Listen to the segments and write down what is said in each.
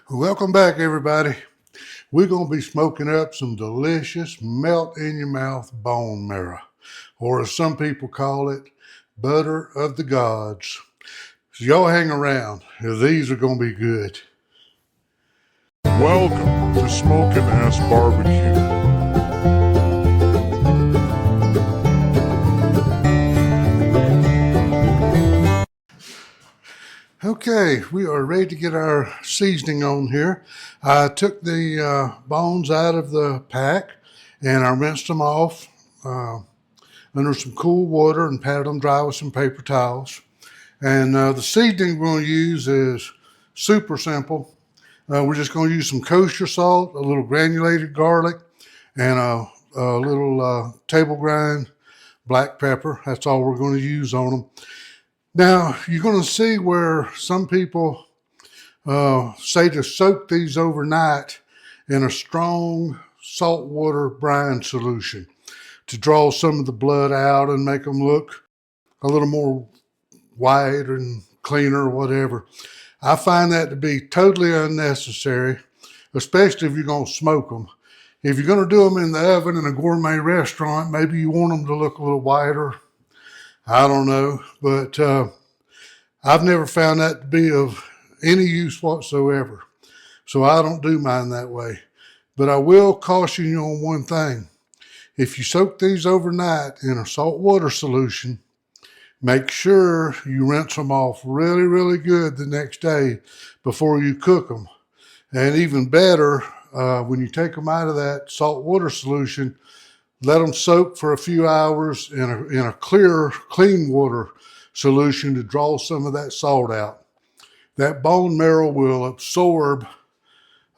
Welcome back, everybody. We're going to be smoking up some delicious melt in your mouth bone marrow, or as some people call it, butter of the gods. So y'all hang around, these are going to be good. Welcome to Smoking Ass Barbecue. Okay, we are ready to get our seasoning on here. I took the bones out of the pack and I rinsed them off under some cool water and patted them dry with some paper towels. And the seasoning we're going to use is super simple. We're just going to use some kosher salt, a little granulated garlic, and a little table grind black pepper. That's all we're going to use on them. Now, you're going to see where some people say to soak these overnight in a strong saltwater brine solution to draw some of the blood out and make them look a little more white and cleaner or whatever. I find that to be totally unnecessary, especially if you're going to smoke them. If you're going to do them in the oven in a gourmet restaurant, maybe you want them to look a little whiter. I don't know, but I've never found that to be of any use whatsoever. So I don't do mine that way. But I will caution you on one thing. If you soak these overnight in a salt water solution, make sure you rinse them off really, really good the next day before you cook them. And even better, when you take them out of that salt water solution, let them soak for a few hours in a clear, clean water solution to draw some of that salt out. That bone marrow will absorb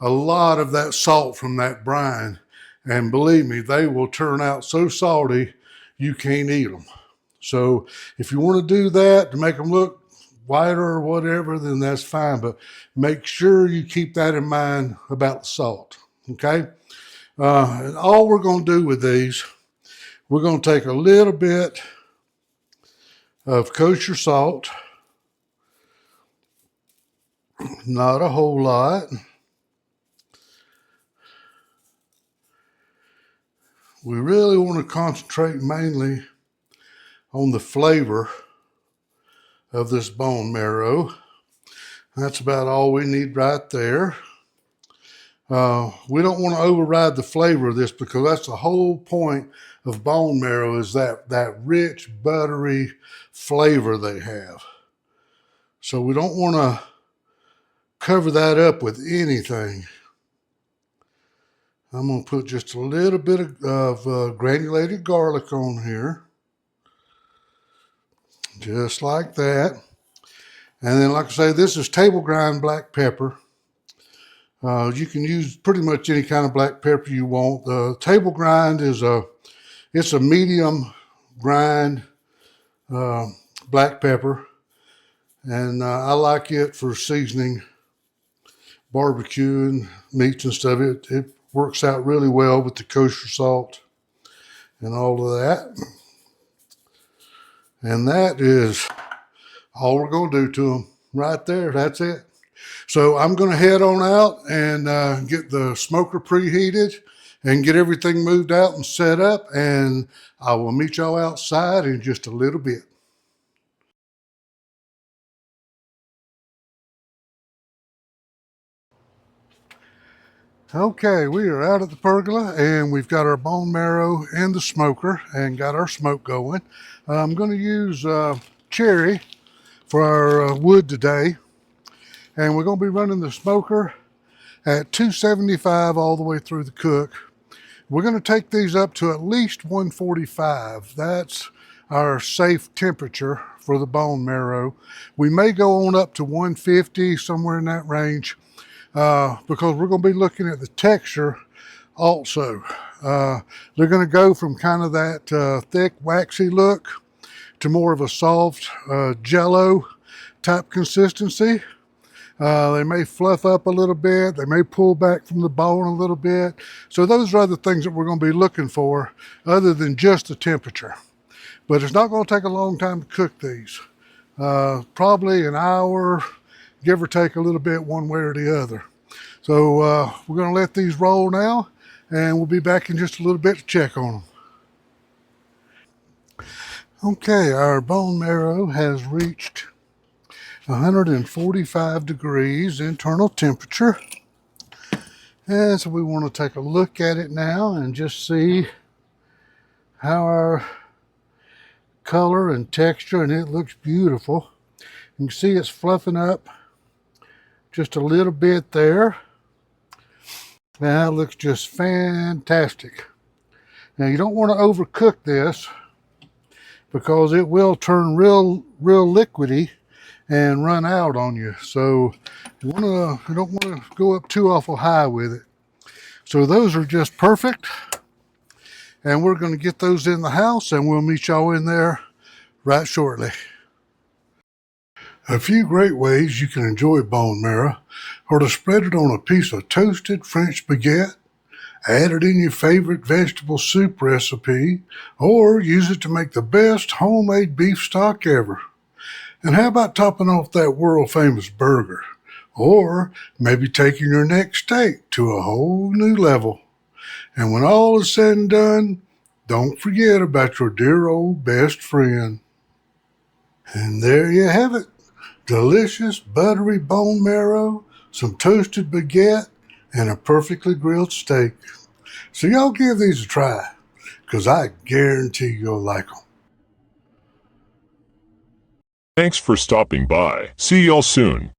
a lot of that salt from that brine. And believe me, they will turn out so salty you can't eat them. So if you want to do that to make them look whiter or whatever, then that's fine. But make sure you keep that in mind about the salt, okay? And all we're going to do with these, we're going to take a little bit of kosher salt, not a whole lot. We really want to concentrate mainly on the flavor of this bone marrow. That's about all we need right there. We don't want to override the flavor of this because that's the whole point of bone marrow, is that rich, buttery flavor they have. So we don't want to cover that up with anything. I'm going to put just a little bit of granulated garlic on here. Just like that. And then, like I say, this is table grind black pepper. You can use pretty much any kind of black pepper you want. The table grind is it's a medium grind black pepper, and I like it for seasoning barbecue and meats and stuff. It works out really well with the kosher salt and all of that. And that is all we're going to do to them right there. That's it. So I'm going to head on out and get the smoker preheated and get everything moved out and set up. And I will meet y'all outside in just a little bit. Okay, we are out at the pergola and we've got our bone marrow in the smoker and got our smoke going. I'm going to use cherry for our wood today. And we're going to be running the smoker at 275 all the way through the cook. We're going to take these up to at least 145. That's our safe temperature for the bone marrow. We may go on up to 150, somewhere in that range, because we're going to be looking at the texture also. They're going to go from kind of that thick, waxy look to more of a soft jello type consistency. They may fluff up a little bit. They may pull back from the bone a little bit. So those are other things that we're going to be looking for other than just the temperature. But it's not going to take a long time to cook these. Probably an hour, give or take a little bit one way or the other. So we're going to let these roll now, and we'll be back in just a little bit to check on them. Okay, our bone marrow has reached 145 degrees internal temperature. And so we want to take a look at it now and just see how our color and texture, and it looks beautiful. You can see it's fluffing up just a little bit there. Now it looks just fantastic. Now you don't want to overcook this because it will turn real liquidy and run out on you. So you don't want to go up too awful high with it. So those are just perfect. And we're going to get those in the house, and we'll meet y'all in there right shortly. A few great ways you can enjoy bone marrow are to spread it on a piece of toasted French baguette, add it in your favorite vegetable soup recipe, or use it to make the best homemade beef stock ever. And how about topping off that world-famous burger? Or maybe taking your next steak to a whole new level. And when all is said and done, don't forget about your dear old best friend. And there you have it. Delicious, buttery bone marrow, some toasted baguette, and a perfectly grilled steak. So y'all give these a try, because I guarantee you'll like them. Thanks for stopping by. See y'all soon.